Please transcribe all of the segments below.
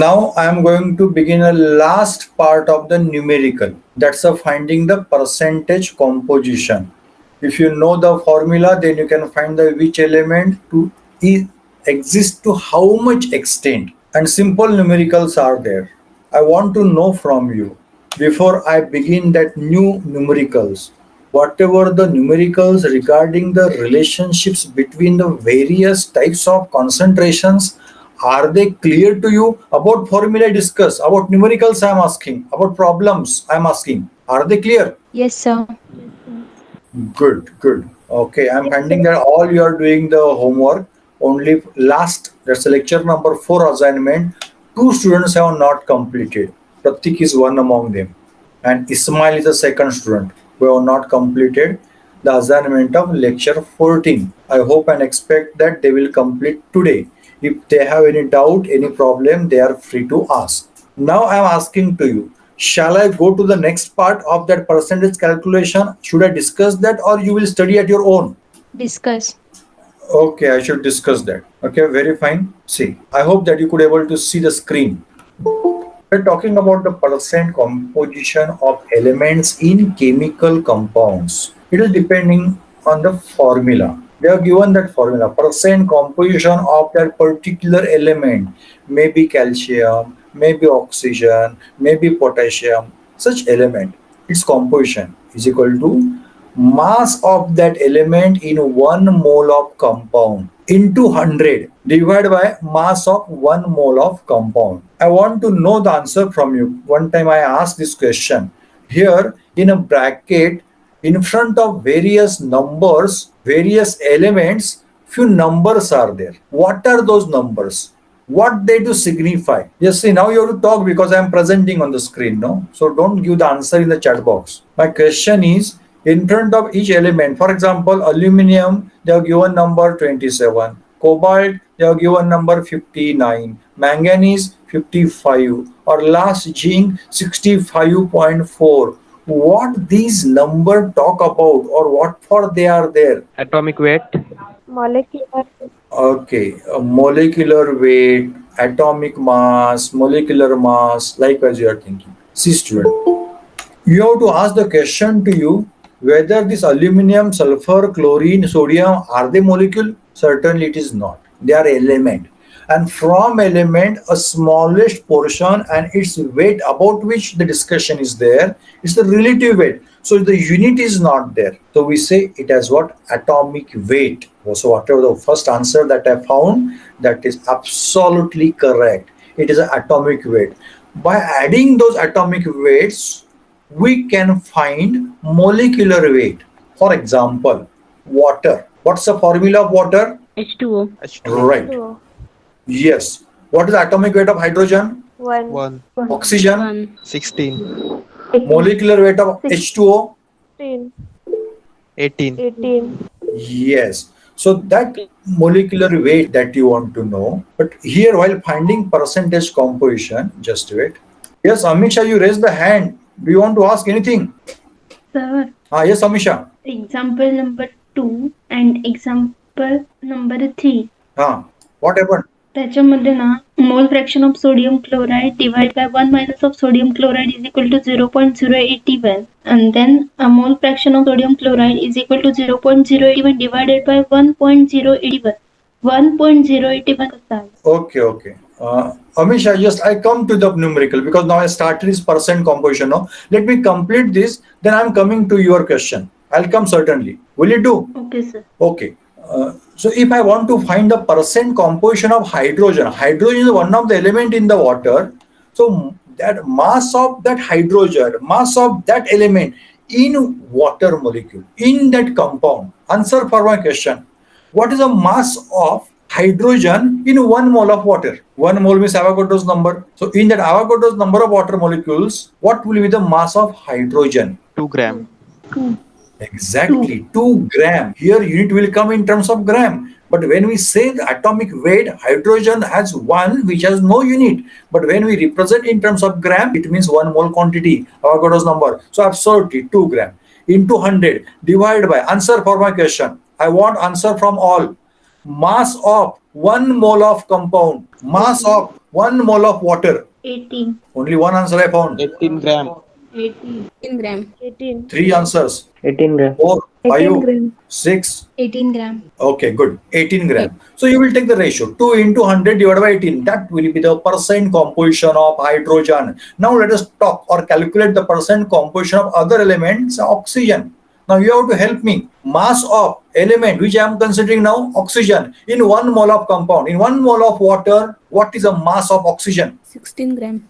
Now I am going to begin a last part of the numerical. That's a finding the percentage composition. If you know the formula, then you can find the which element to exist to how much extent. And simple numericals are there. I want to know from you before I begin that new numericals. Whatever the numericals regarding the relationships between the various types of concentrations, are they clear to you? About formula discuss, about numericals I am asking, about problems I am asking. Are they clear? Yes, sir. Good, good. Okay, I'm finding that all you are doing the homework. Only last, that's lecture number 4 assignment. Two students have not completed. Pratik is one among them, and Ismail is the second student who have not completed the assignment of lecture 14. I hope and expect that they will complete today. If they have any doubt, any problem, they are free to ask. Now I am asking to you, shall I go to the next part of that percentage calculation? Should I discuss that or you will study at your own? Discuss. Okay, I should discuss that. Okay, very fine. See, I hope that you could able to see the screen. We're talking about the percent composition of elements in chemical compounds. It is depending on the formula. They are given that formula. Percent composition of that particular element may be calcium, maybe oxygen, maybe potassium. Such element, its composition is equal to mass of that element in 1 mole of compound into 100 divided by mass of 1 mole of compound. I want to know the answer from you. One time I asked this question. Here in a bracket, in front of various numbers, various elements, few numbers are there. What are those numbers? What they do signify? Yes, see, now you have to talk because I am presenting on the screen, no? So don't give the answer in the chat box. My question is, in front of each element, for example, aluminum, they have given number 27. Cobalt, they have given number 59. Manganese, 55. Or last zinc, 65.4. What these number talk about or what for they are there? Atomic weight. Molecular. Okay, molecular weight, atomic mass, molecular mass, likewise you are thinking. See student, you have to ask the question to you whether this aluminum, sulfur, chlorine, sodium, are they molecule? Certainly it is not. They are element. And from element, a smallest portion and its weight about which the discussion is there is the relative weight. So the unit is not there. So we say it has what? Atomic weight. So whatever the first answer that I found, that is absolutely correct. It is an atomic weight. By adding those atomic weights, we can find molecular weight. For example, water. What's the formula of water? H2O. Right. Two. Yes. What is the atomic weight of hydrogen? 1. 1. Oxygen. 1. 16. Molecular weight of H2O. 16. 18. 18. Yes. So that molecular weight that you want to know. But here, while finding percentage composition, just wait. Yes, Amisha, you raised the hand. Do you want to ask anything? Sir, Yes, Amisha. example number 2 and example number 3. What happened? त्याच्यामध्ये ना मोल fraction of sodium chloride divide by 1 minus of sodium chloride is equal to 0.081 and then a mole fraction of sodium chloride is equal to 0.081 divided by 1.081. 1.081 कसं आहे? Okay. Amisha, just I come to the numerical because now I started this percent composition. No? Let me complete this, then I'm coming to your question. I'll come certainly. Will you do? Okay sir. Okay. So if I want to find the percent composition of hydrogen, hydrogen is one of the element in the water. So that mass of that hydrogen, mass of that element in water molecule, in that compound. Answer for my question. What is the mass of hydrogen in 1 mole of water? 1 mole means Avogadro's number. So in that Avogadro's number of water molecules, what will be the mass of hydrogen? 2 gram. 2. Exactly, 2 gram. Here unit will come in terms of gram. But when we say the atomic weight, hydrogen has 1 which has no unit. But when we represent in terms of gram, it means 1 mole quantity, Avogadro's number. So absolutely 2 gram into 100 divided by, answer for my question. I want answer from all. Mass of 1 mole of compound. Mass of 1 mole of water. 18. Only one answer I found. 18 gram. 18 gram. 18. 3 answers. 18 gram. 4, 18 5, gram. 6. 18 gram. Okay, good. 18 gram. So you will take the ratio 2 into 100 divided by 18. That will be the percent composition of hydrogen. Now let us talk or calculate the percent composition of other elements, oxygen. Now you have to help me. Mass of element which I am considering now, oxygen, in 1 mole of compound. In 1 mole of water, what is the mass of oxygen? 16 gram.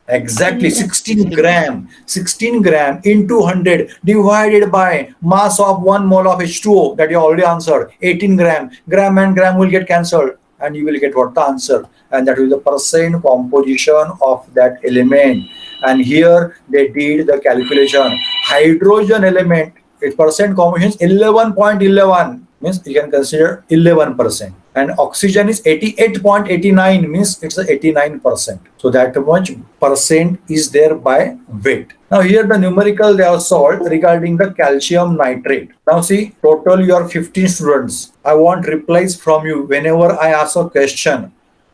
Exactly, 16 gram. 16 gram into 100 divided by mass of 1 mole of H2O that you already answered, 18 gram. Gram and gram will get cancelled and you will get what the answer. And that will be the percent composition of that element. And here they did the calculation. Hydrogen element, its percent composition is 11.11. Means you can consider 11%, and oxygen is 88.89, means it's a 89%. So that much percent is there by weight. Now here the numerical they have solved regarding the calcium nitrate. Now see, total you are 15 students. I want replies from you whenever I ask a question.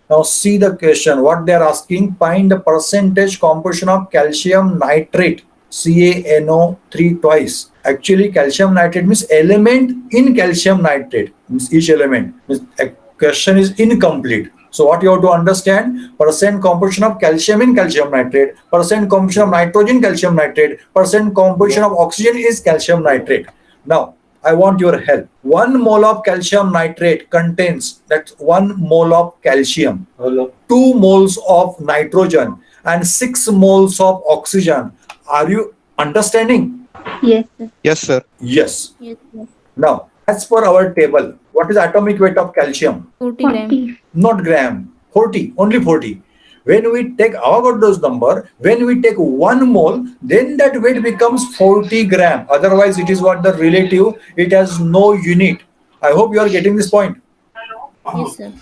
Now see the question, what they are asking, find the percentage composition of calcium nitrate, CaNO3 twice. Actually, calcium nitrate means element in calcium nitrate, means each element. Means a question is incomplete. So what you have to understand, percent composition of calcium in calcium nitrate, percent composition of nitrogen calcium nitrate, percent composition of oxygen is calcium nitrate. Now, I want your help. 1 mole of calcium nitrate contains, that's 1 mole of calcium, 2 moles of nitrogen, and 6 moles of oxygen. Are you understanding? Yes, sir. Yes, sir. Yes. Yes, sir. Now, as per our table, what is atomic weight of calcium? 40 gram. 40. Not gram. 40, only 40. When we take Avogadro's number, when we take 1 mole, then that weight becomes 40 gram. Otherwise, it is what the relative, it has no unit. I hope you are getting this point. Yes, sir.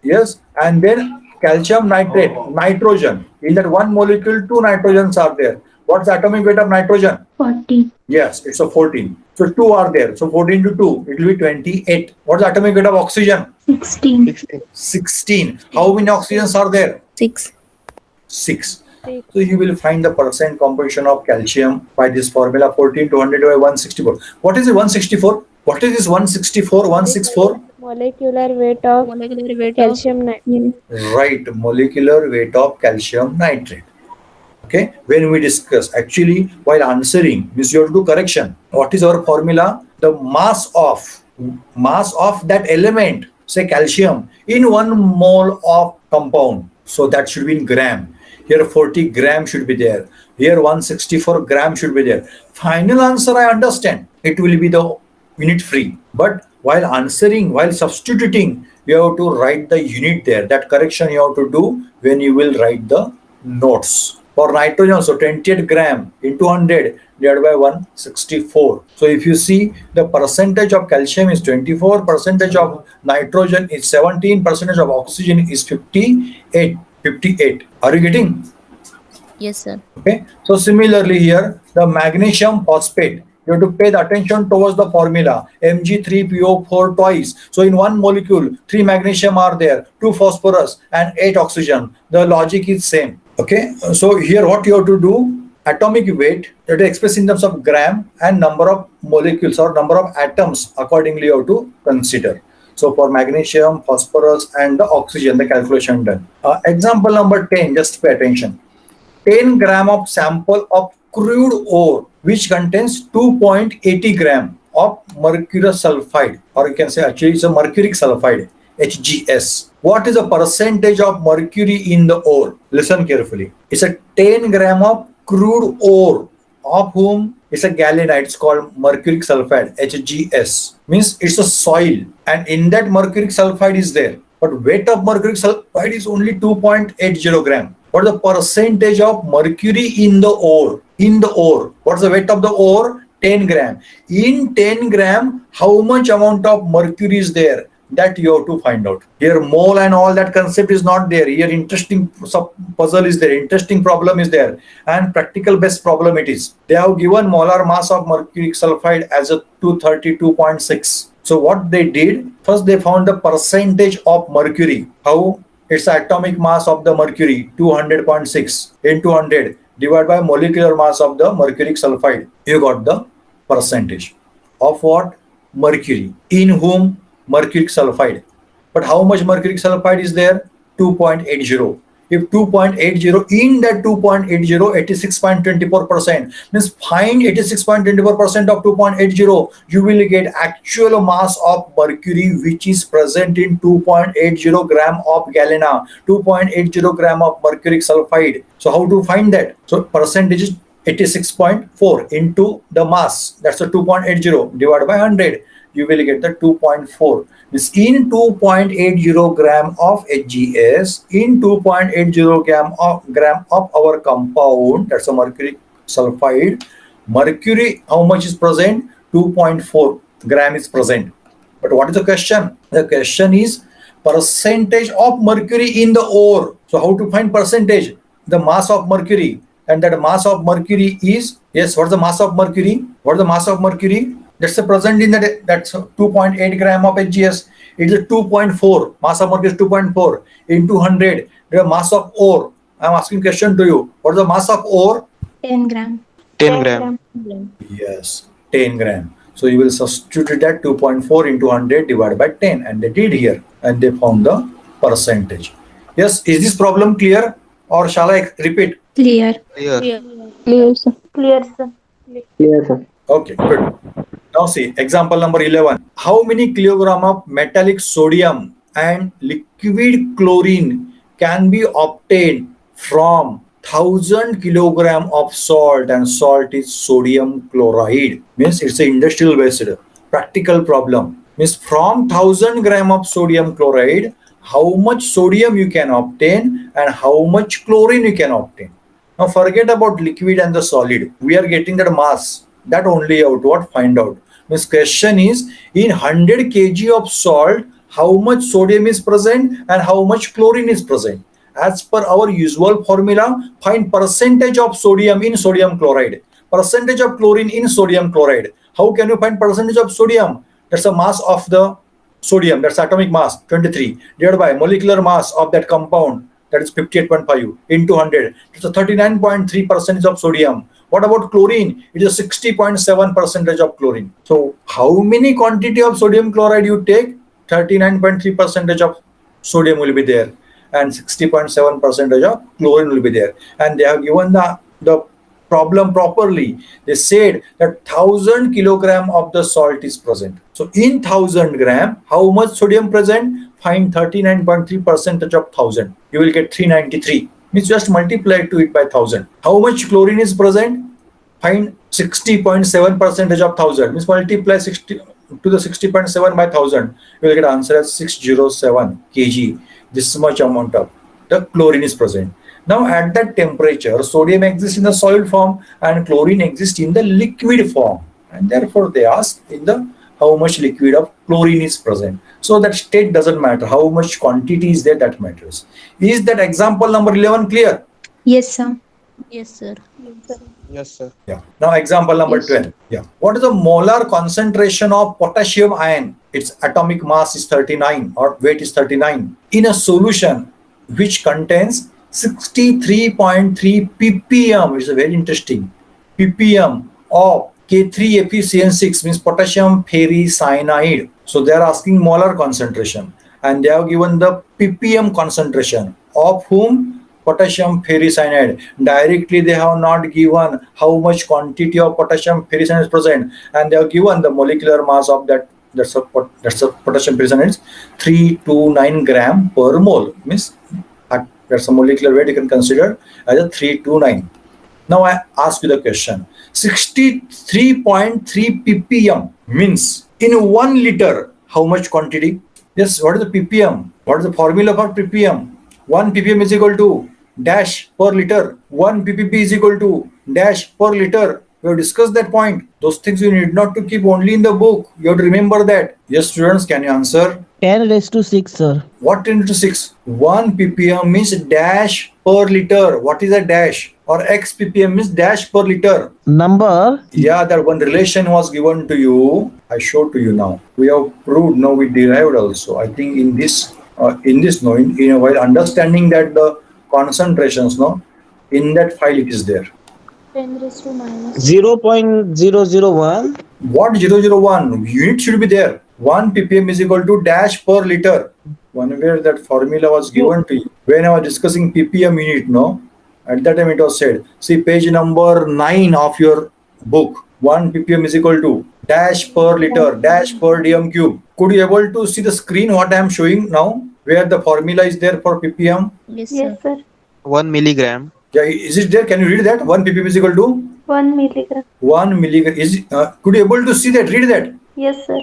Yes, and then calcium nitrate, nitrogen. In that 1 molecule, 2 nitrogens are there. What's the atomic weight of nitrogen? 40. Yes, it's a 14. So 2 are there. So 14 to 2, it will be 28. What's the atomic weight of oxygen? 16. 16. 16. How many oxygens are there? 6. 6. Six. So you will find the percent composition of calcium by this formula 14 to 100 by 164. What is it 164? What is this 164? 164? Molecular weight of Molecular weight calcium nitrate. Right, molecular weight of calcium nitrate. Okay, when we discuss, actually while answering, means you have to do correction. What is our formula? The mass of that element, say calcium, in 1 mole of compound. So that should be in gram. Here 40 gram should be there. Here 164 gram should be there. Final answer I understand. It will be the unit free. But while answering, while substituting, you have to write the unit there. That correction you have to do when you will write the notes. For nitrogen, so 28 gram into 100 divided by 164. So if you see, the percentage of calcium is 24, percentage of nitrogen is 17, percentage of oxygen is 58. 58. Are you getting? Yes, sir. Okay. So similarly here, the magnesium phosphate, you have to pay the attention towards the formula Mg3PO4 twice. So in 1 molecule, 3 magnesium are there, 2 phosphorus and 8 oxygen. The logic is same. Okay. So here what you have to do, atomic weight, you have to express in terms of gram and number of molecules or number of atoms accordingly you have to consider. So for magnesium, phosphorus and the oxygen, the calculation done. Example number 10, just pay attention. 10 gram of sample of crude ore which contains 2.80 gram of mercurous sulfide, or you can say actually it's a mercuric sulfide, HGS. What is the percentage of mercury in the ore? Listen carefully. It's a 10 gram of crude ore of whom it's a gallenite, it's called mercuric sulfide, HGS. Means it's a soil and in that mercuric sulfide is there. But weight of mercuric sulfide is only 2.80 gram. What is the percentage of mercury in the ore? In the ore. What's the weight of the ore? 10 gram. In 10 gram, how much amount of mercury is there? That you have to find out. Here mole and all that concept is not there. Here interesting puzzle is there, interesting problem is there, and practical based problem it is. They have given molar mass of mercuric sulfide as a 232.6. So what they did, first they found the percentage of mercury. How? It's the atomic mass of the mercury, 200.6 into 100 divided by molecular mass of the mercuric sulfide. You got the percentage of what? Mercury. In whom? Mercuric sulfide. But how much mercuric sulfide is there? 2.80. If 2.80 in that 2.80, 86.24% means find 86.24% of 2.80, you will get actual mass of mercury which is present in 2.80 gram of galena, 2.80 gram of mercuric sulfide. So how to find that? So percentage is 86.4 into the mass, that's a 2.80 divided by 100, you will get the 2.4. This in 2.80 gram of HGS, in 2.80 gram of our compound, that's a mercury sulfide. Mercury, how much is present? 2.4 gram is present. But what is the question? The question is percentage of mercury in the ore. So how to find percentage? The mass of mercury, and that mass of mercury is, yes, what's the mass of mercury? What is the mass of mercury? That's the present in that's 2.8 gram of HGS. It is a 2.4. Mass of mercury is 2.4 into 100. The mass of ore. I am asking question to you. What is the mass of ore? 10 gram. 10 gram. Yes, 10 gram. So you will substitute that 2.4 into 100 divided by 10, and they did here, and they found the percentage. Yes, is this problem clear, or shall I repeat? Clear. Clear. Clear, sir. Clear, sir. Clear, sir. Okay, good. Now see, example number 11. How many kilogram of metallic sodium and liquid chlorine can be obtained from 1000 kilogram of salt, and salt is sodium chloride? Means it's an industrial based practical problem. Means from 1000 gram of sodium chloride, how much sodium you can obtain and how much chlorine you can obtain. Now forget about liquid and the solid. We are getting that mass. That only out what find out. Means question is in 100 kg of salt, how much sodium is present and how much chlorine is present. As per our usual formula, find percentage of sodium in sodium chloride, percentage of chlorine in sodium chloride. How can you find percentage of sodium? That's the mass of the sodium, that's atomic mass 23 divided by molecular mass of that compound, that is 58.5 into 100. It's a 39.3% of sodium. What about chlorine? It is a 60.7% of chlorine. So how many quantity of sodium chloride you take? 39.3% of sodium will be there, and 60.7% of chlorine will be there. And they have given the problem properly. They said that 1000 kilogram of the salt is present. So in 1000 gram, how much sodium present? Find 39.3% of 1000. You will get 393. Means just multiply to it by 1000. How much chlorine is present? Find 60.7% of 1000. Means multiply 60 to the 60.7 by 1000. You will get answer as 607 kg. This much amount of the chlorine is present. Now at that temperature, sodium exists in the solid form and chlorine exists in the liquid form. And therefore they ask in the how much liquid of chlorine is present. So that state doesn't matter. How much quantity is there, that matters. Is that example number 11 clear? Yes, sir. Yes, sir. Yes, sir. Yeah. Now example number 12. Yeah. What is the molar concentration of potassium ion? Its atomic mass is 39 or weight is 39 in a solution which contains 63.3 ppm. It's a very interesting ppm of K3FeCN6, means potassium ferricyanide. So they are asking molar concentration, and they have given the ppm concentration of whom? Potassium ferricyanide. Directly they have not given how much quantity of potassium ferricyanide is present, and they have given the molecular mass of that. That's a potassium ferricyanide is 329 gram per mole. Means that's a molecular weight you can consider as a 329. Now I ask you the question. 63.3 ppm means in 1 liter how much quantity? Yes, what is the ppm? What is the formula for ppm? 1 ppm is equal to dash per liter. 1 ppb is equal to dash per liter. We have discussed that point. Those things you need not to keep only in the book. You have to remember that. Yes, students, can you answer? 10 raised to 6, sir. What 10 to 6? 1 ppm means dash per liter. What is a dash? Or x ppm means dash per liter. Number. Yeah, that one relation was given to you. I showed to you now. We have proved, now we derived also. I think in this in this, no, while understanding that the concentrations, no, in that file it is there. 10 raised to minus 0.001. What 001 unit should be there? 1 ppm is equal to dash per liter. One where that formula was given to you. When I was discussing ppm unit, no, at that time it was said, see page number 9 of your book, 1 ppm is equal to dash per liter, dash per dm cube. Could you able to see the screen what I am showing now, where the formula is there for ppm? Yes, sir. Yes, sir. 1 milligram. Yeah, is it there? Can you read that? 1 ppm is equal to 1 milligram. 1 milligram. Could you able to see that? Read that. Yes, sir.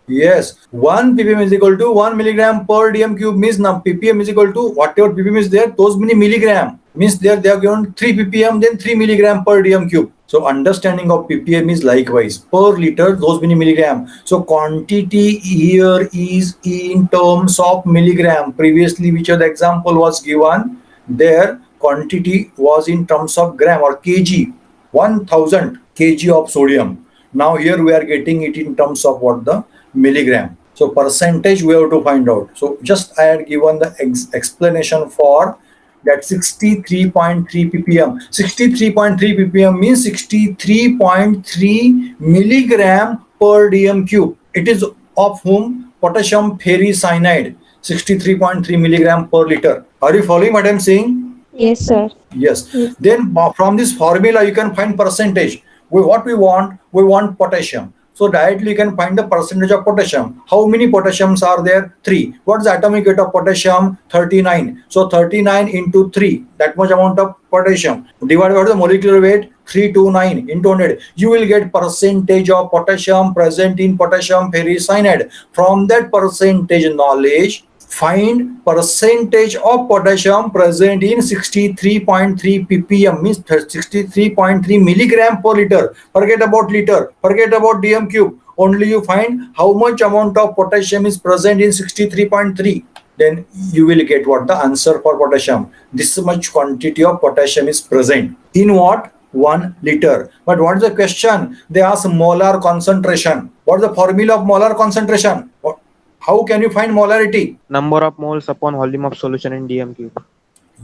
Yes, 1 ppm is equal to 1 milligram per dm cube means now ppm is equal to whatever ppm is there, those many milligram means there they are given 3 ppm, then 3 milligram per dm cube. So understanding of ppm is likewise per liter, those many milligram. So quantity here is in terms of milligram. Previously, which other example was given, there quantity was in terms of gram or kg, 1000 kg of sodium. Now here we are getting it in terms of what, the milligram. So percentage we have to find out. So just I had given the explanation for that 63.3 ppm. 63.3 ppm means 63.3 milligram per dm cube. It is of whom potassium ferricyanide, 63.3 milligram per liter. Are you following what I am saying? Yes, sir. Yes. Yes. Then from this formula you can find percentage. What we want potassium. So directly you can find the percentage of potassium. How many potassiums are there? 3. What is the atomic weight of potassium? 39. So 39 into 3, that much amount of potassium divided by the molecular weight, 329 into 100. You will get percentage of potassium present in potassium ferricyanide. From that percentage knowledge, find percentage of potassium present in 63.3 ppm means 63.3 milligram per liter. Forget about liter, forget about dm cube. Only you find how much amount of potassium is present in 63.3. Then you will get what, the answer for potassium. This much quantity of potassium is present in what? 1 liter. But what is the question? They ask molar concentration. What is the formula of molar concentration? How can you find molarity? Number of moles upon volume of solution in dm cube.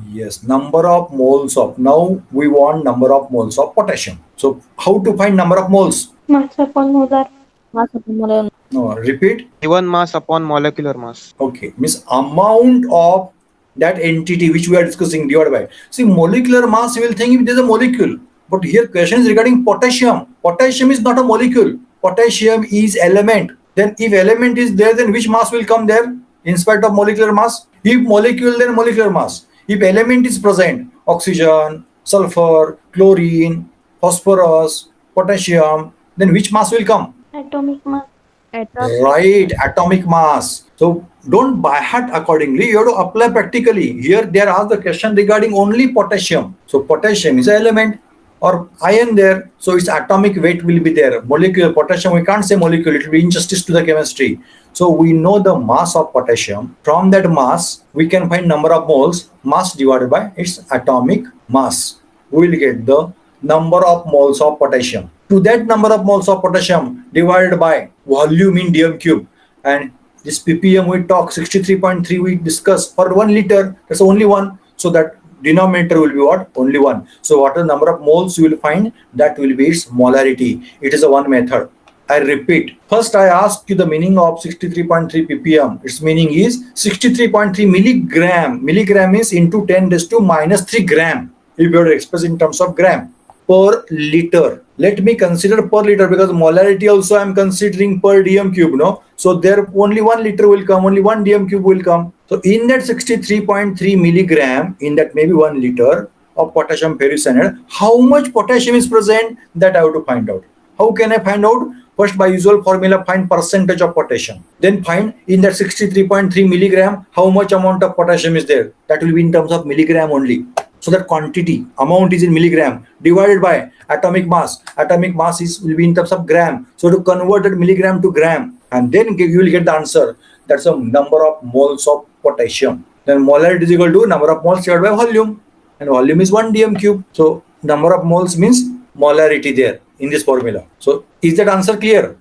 Yes, number of moles of. Now we want number of moles of potassium. So how to find number of moles? Mass upon molar. Mass upon molar. No, repeat. Given mass upon molecular mass. Okay, means amount of that entity which we are discussing divided by. See, molecular mass, you will think it is a molecule. But here question is regarding potassium. Potassium is not a molecule. Potassium is element. Then if element is there, then which mass will come there in spite of molecular mass? If molecule, then molecular mass. If element is present, oxygen, sulfur, chlorine, phosphorus, potassium, then which mass will come? Atomic mass. Right, atomic mass. So don't by heart accordingly. You have to apply practically. Here they are asked the question regarding only potassium. So potassium is an element or ion there. So its atomic weight will be there. Molecule potassium, we can't say molecule. It will be injustice to the chemistry. So we know the mass of potassium. From that mass, we can find number of moles. Mass divided by its atomic mass. We will get the number of moles of potassium. To that number of moles of potassium divided by volume in dm cube, and this ppm we talk 63.3 we discuss for 1 liter, that's only one. So that denominator will be what? Only one. So what are the number of moles you will find? That will be its molarity. It is a one method. I repeat. First I asked you the meaning of 63.3 ppm. Its meaning is 63.3 milligram. Milligram is into 10 raised to minus 3 gram. If you have to express in terms of gram per liter. Let me consider per liter because molarity also I am considering per dm cube, no? So there only 1 liter will come, only 1 dm cube will come. So in that 63.3 milligram, in that maybe 1 liter of potassium ferricyanide, how much potassium is present? That I have to find out. How can I find out? First, by usual formula, find percentage of potassium. Then find in that 63.3 milligram, how much amount of potassium is there. That will be in terms of milligram only. So that quantity, amount is in milligram divided by atomic mass. Atomic mass will be in terms of gram. So to convert that milligram to gram, and then you will get the answer. That's the number of moles of potassium. Then molarity is equal to number of moles divided by volume. And volume is 1 dm cube. So number of moles means molarity there in this formula. So is that answer clear?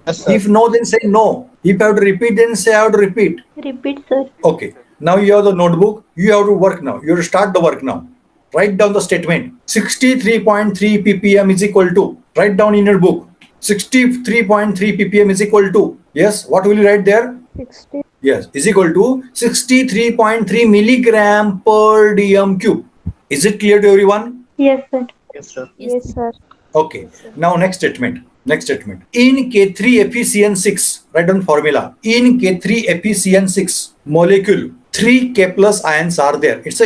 Yes, sir. If no, then say no. If I have to repeat, then say I have to repeat. Repeat, sir. Okay. Now you have the notebook. You have to work now. You have to start the work now. Write down the statement. 63.3 ppm is equal to. Write down in your book. 63.3 ppm is equal to. Yes. What will you write there? 60. Yes. Is equal to 63.3 milligram per dm cube. Is it clear to everyone? Yes, sir. Yes, sir. Yes, sir. Okay. Now next statement. Next statement. In K3FeCN6, write down formula. In K3FeCN6 molecule, 3 K plus ions are there. It's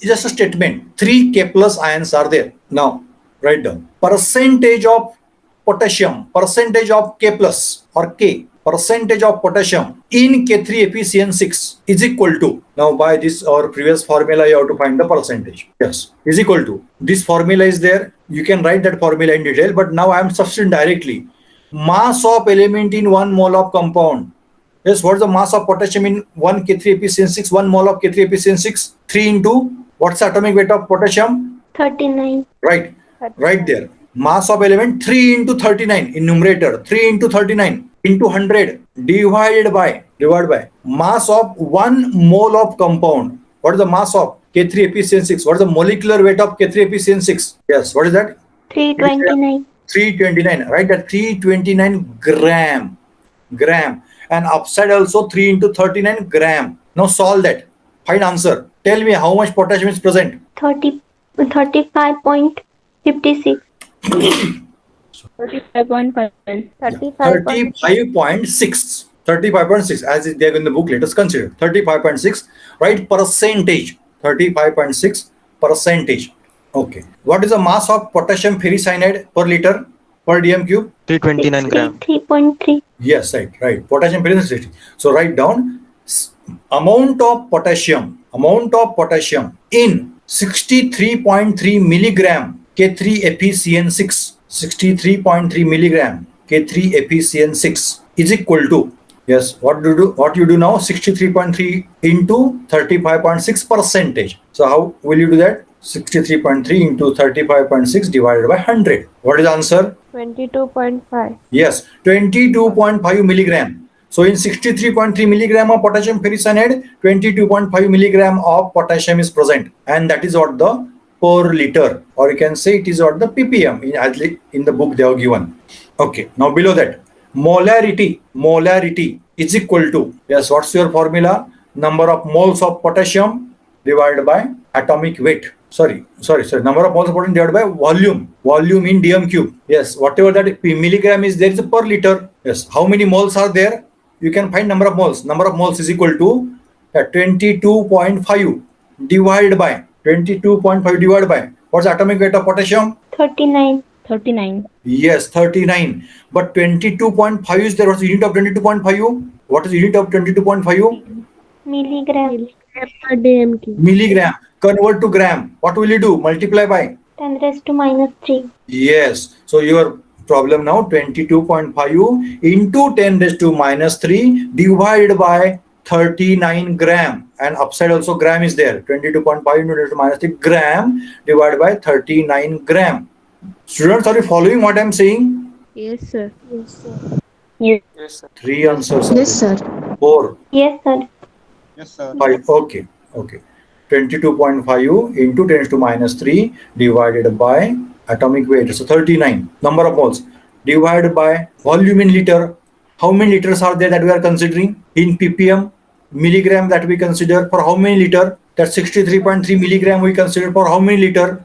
just a statement. 3 K plus ions are there. Now write down percentage of potassium, percentage of K plus or K, percentage of potassium in K3FeCN6 is equal to. Now by this or previous formula you have to find the percentage. Yes, is equal to. This formula is there. You can write that formula in detail, but now I am substituting directly. Mass of element in 1 mole of compound. Yes, what is the mass of potassium in 1 K3FeCN6? 1 mole of K3FeCN6. 3 into what's the atomic weight of potassium? 39. Right, right there. Mass of element 3 into 39 in numerator. 3 into 39 into 100 divided by mass of 1 mole of compound. What is the mass of K3FeCN6? What is the molecular weight of K3FeCN6? Yes, what is that? 329. 329. Right, that 329 gram. And upside also 3 into 39 gram. Now solve that. Find answer. Tell me how much potassium is present. 35.56. 35.5. 35.6. 35.6 as is there in the book. Let us consider 35.6. Right, percentage. 35.6 percentage. Okay. What is the mass of potassium ferricyanide per liter per dm cube? 329 gram. 3.3. Yes, right. Potassium ferricyanide. So write down amount of potassium in 63.3 milligram K3FeCN6. 63.3 milligram K3FeCN6 is equal to. Yes, what you do now? 63.3 into 35.6 percentage. So how will you do that? 63.3 into 35.6 divided by 100. What is the answer? 22.5. Yes, 22.5 milligram. So in 63.3 milligram of potassium ferricyanide, 22.5 milligram of potassium is present, and that is what the per liter, or you can say it is what the ppm in the book they have given. Okay, now below that, molarity is equal to. Yes, what's your formula? Number of moles of potassium divided by atomic weight. Sorry. Number of moles of potassium divided by volume in dm cube. Yes, whatever that milligram is there is per liter. Yes, how many moles are there? You can find number of moles. Number of moles is equal to 22.5 divided by what's the atomic weight of potassium? 39. 39. Yes, 39. But 22.5 is there. What's the unit of 22.5? What is the unit of 22.5? Milligram. Per dm cube. Milligram. Convert to gram. What will you do? Multiply by? 10 raised to minus 3. Yes. So your problem now 22.5 into 10 raised to minus 3 divided by 39 gram, and upside also gram is there. 22.5 into 10 raised to minus 3 gram divided by 39 gram. Students, are you following what I am saying? Yes, sir. Yes, sir. 3 answers. Yes, sir. 4, Yes, sir. Yes, sir. 5. Okay. 22.5 into 10 raised to minus 3 divided by atomic weight. So 39. Number of moles divided by volume in liter. How many liters are there that we are considering? In ppm, milligram that we consider for how many liter? That 63.3 milligram we consider for how many liter?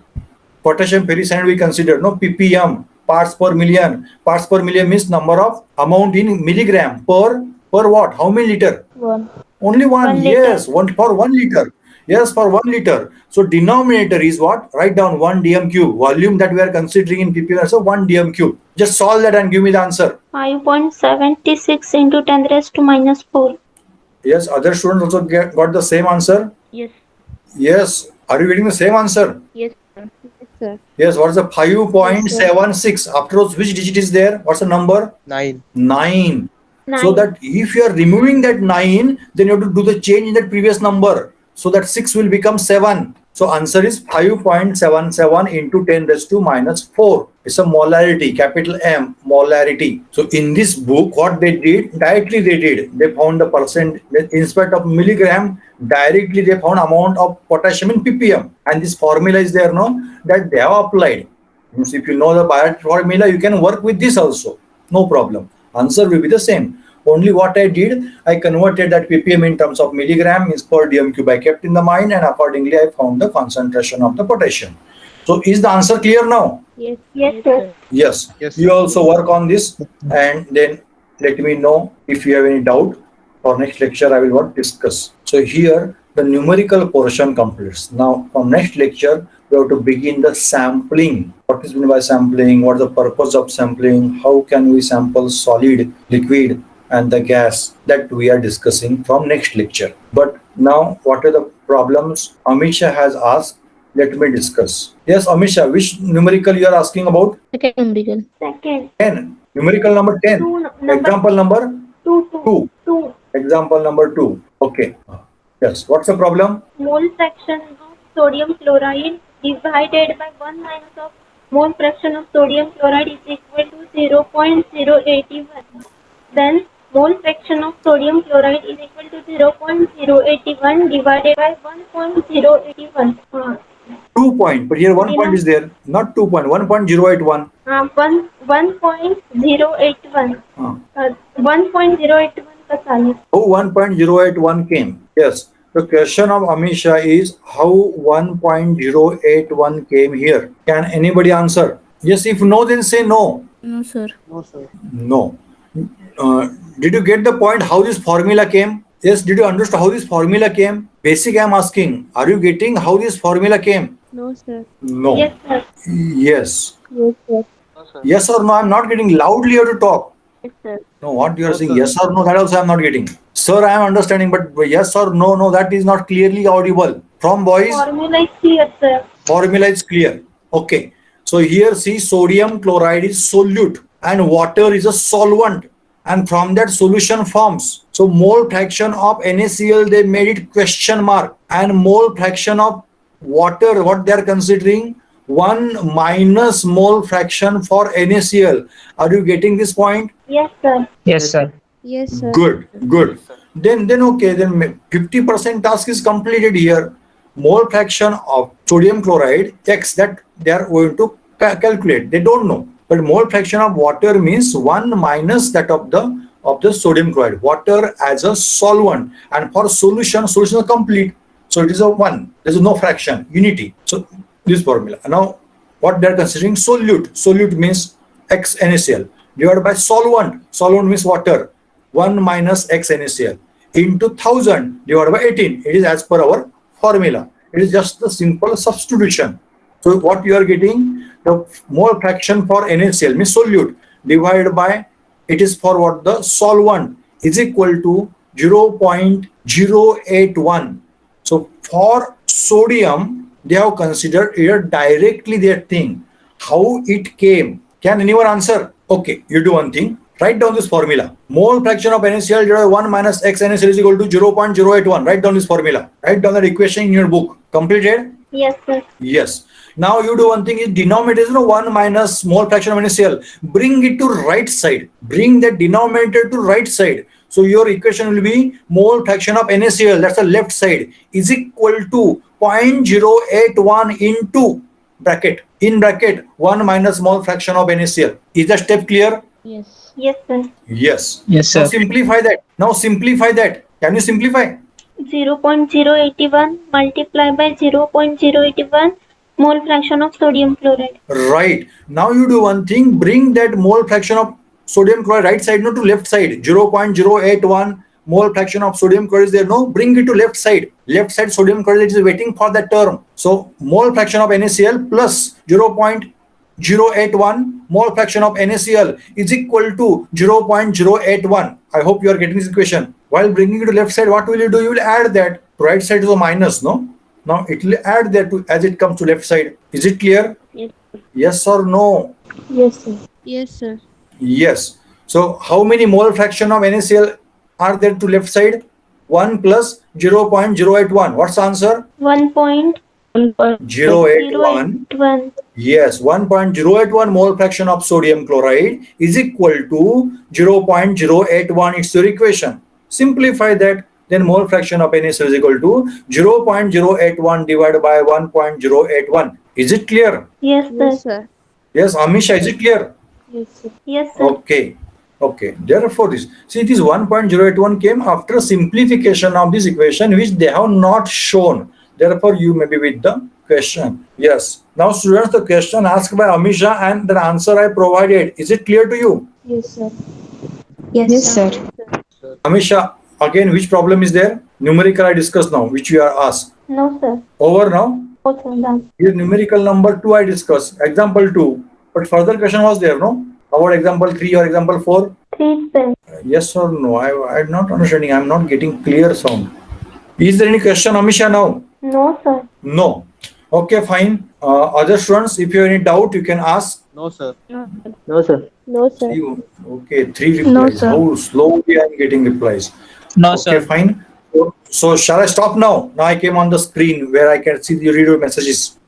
Potassium ferricyanide we consider, no, ppm, parts per million. Parts per million means number of amount in milligram per what? How many liter? 1. Only one. 1 liter. Yes, one for 1 liter. Yes, for 1 liter. So denominator is what? Write down 1 dm cube. Volume that we are considering in ppm, so 1 dm cube. Just solve that and give me the answer. 5.76 into 10 raised to minus 4. Yes, other students also got the same answer. Yes. Yes. Are you getting the same answer? Yes, sir. Yes, sir. Yes, what is the 5.76? After all, which digit is there? What's the number? 9. 9. 9. So that if you are removing that 9, then you have to do the change in that previous number. So that 6 will become 7. So answer is 5.77 into 10 raised to minus 4. It's a molarity, capital M, molarity. So in this book, what they did, directly they found the percent, instead of milligram, directly they found amount of potassium in ppm. And this formula is there, no, that they have applied. Means if you know the Biot formula, you can work with this also. No problem. Answer will be the same. Only what I did, I converted that ppm in terms of milligram is per dm cube. I kept in the mind, and accordingly I found the concentration of the potassium. So is the answer clear now? Yes. Yes, sir. Yes. Yes, You sir. also work on this, and then let me know if you have any doubt. For next lecture, I will what discuss. So here the numerical portion completes. Now from next lecture, we have to begin the sampling. What is meant by sampling? What is the purpose of sampling? How can we sample solid, liquid, and the gas? That we are discussing from next lecture. But now, what are the problems Amisha has asked? Let me discuss. Yes, Amisha, which numerical you are asking about? Second numerical. Second. 10. Numerical number 10. Example number Two. 2. 2. Example number 2. Okay. Yes. What's the problem? Mole fraction of sodium chloride divided by 1 minus of mole fraction of sodium chloride is equal to 0.081. Then mole fraction of sodium chloride is equal to 0.081 divided by 1.081. 2 point. But here 1 point is there. Not 2 point. 1.081. 1.081. Uh, 1.081 का sign. How 1.081 came? Yes. The question of Amisha is how 1.081 came here. Can anybody answer? Yes. If no, then say no. No, sir. No, sir. No. Did you get the point how this formula came? Yes. Did you understand how this formula came? Basic I am asking. Are you getting how this formula came? No, sir. No. Yes, sir. Yes. Yes, sir. No, sir. Yes or no? I am not getting loudly. You have to talk. Yes, sir. No, what you are No, saying, sir. yes or no, that also I am not getting. Sir, I am understanding, but yes or no, no, that is not clearly audible. From boys, Formula is clear, sir. formula is clear. Okay. So here see sodium chloride is solute and water is a solvent. And from that solution forms. So mole fraction of NaCl, they made it question mark. And mole fraction of water, what they are considering? 1 minus mole fraction for NaCl. Are you getting this point? Yes, sir. Yes, sir. Yes, sir. Good, good. Yes, sir. Then okay, then 50% task is completed here. Mole fraction of sodium chloride X that they are going to calculate. They don't know. But mole fraction of water means 1 minus that of the sodium chloride. Water as a solvent, and for solution is complete. So it is a 1. There is no fraction, unity. So this formula. Now what they are considering solute. Solute means X NaCl divided by solvent. Solvent means water. 1 minus X NaCl into 1000 divided by 18. It is as per our formula. It is just the simple substitution. So what you are getting, the mole fraction for NaCl means solute divided by, it is for what, the solvent, is equal to 0.081. So for sodium, they have considered here directly their thing. How it came? Can anyone answer? Okay, you do one thing. Write down this formula. Mole fraction of NaCl divided by 1 minus X NaCl is equal to 0.081. Write down this formula. Write down that equation in your book. Completed? Yes, sir. Yes. Now you do one thing. Is denominator is 1 minus mole fraction of NaCl. Bring it to right side. Bring the denominator to right side. So your equation will be mole fraction of NaCl, that's the left side, is equal to 0.081 into bracket. In bracket 1 minus mole fraction of NaCl. Is the step clear? Yes. Yes, sir. Yes. Yes, Now sir. simplify that. Now simplify that. Can you simplify? 0.081 multiplied by 0.081 mole fraction of sodium chloride. Right. Now you do one thing. Bring that mole fraction of sodium chloride right side, no, to left side. 0.081 mole fraction of sodium chloride is there. No, bring it to left side. Left side sodium chloride is waiting for that term. So mole fraction of NaCl plus 0.081 mole fraction of NaCl is equal to 0.081. I hope you are getting this equation. While bringing it to left side, what will you do? You will add that. Right side is a minus, no? Now it will add there to as it comes to left side. Is it clear? Yes. Yes or no? Yes, sir. Yes, sir. Yes. So how many mole fraction of NaCl are there to left side? 1 plus 0.081. What's the answer? 1.081. 0.081. 0.081. Yes, 1.081 mole fraction of sodium chloride is equal to 0.081. It's your equation. Simplify that, then mole fraction of NaCl is equal to 0.081 divided by 1.081. Is it clear? Yes, Yes, sir. sir. Yes, Amisha, is it clear? Yes, sir. Yes, sir. Okay. Okay. Therefore, this 1.081 came after simplification of this equation, which they have not shown. Therefore, you may be with the question. Yes. Now, students, the question asked by Amisha and the answer I provided. Is it clear to you? Yes, sir. Yes, sir. Amisha, again, which problem is there? Numerical I discussed now, which you are asked. No, sir. Over now. No, sir. Done. Here numerical number 2 I discussed. Example 2. But further question was there, no? About example 3 or example 4? 3, sir. Yes or no? I'm not understanding. I'm not getting clear sound. Is there any question, Amisha, now? No, sir. No. Okay, fine. Other students, if you have any doubt, you can ask. No, sir. No, sir. No, sir. Okay, 3 replies. No, sir. How slowly I'm getting replies. No, Okay, sir. fine. So shall I stop now? Now I came on the screen where I can see the read your messages.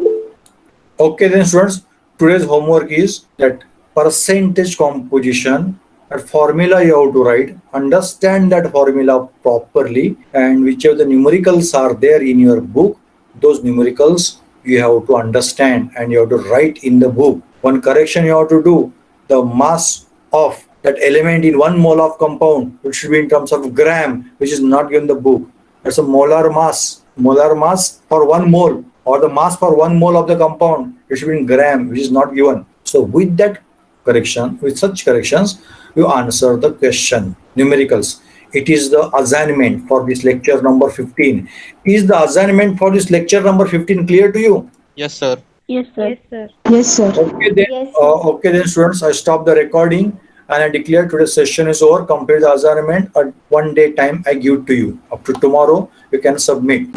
Okay, then students, today's homework is that percentage composition, that formula you have to write, understand that formula properly, and whichever the numericals are there in your book, those numericals you have to understand and you have to write in the book. One correction you have to do, the mass of that element in 1 mole of compound, which should be in terms of gram, which is not given in the book. That's a molar mass. Molar mass for 1 mole, or the mass for 1 mole of the compound, it should be in gram, which is not given. So with that correction, with such corrections, you answer the question. Numericals. It is the assignment for this lecture number 15. Is the assignment for this lecture number 15 clear to you? Yes, sir. Yes, sir. Yes, sir. Yes, sir. Okay then, Yes, okay then students, I stop the recording and I declare today's session is over. Complete the assignment at 1 day time I give to you. Up to tomorrow, you can submit.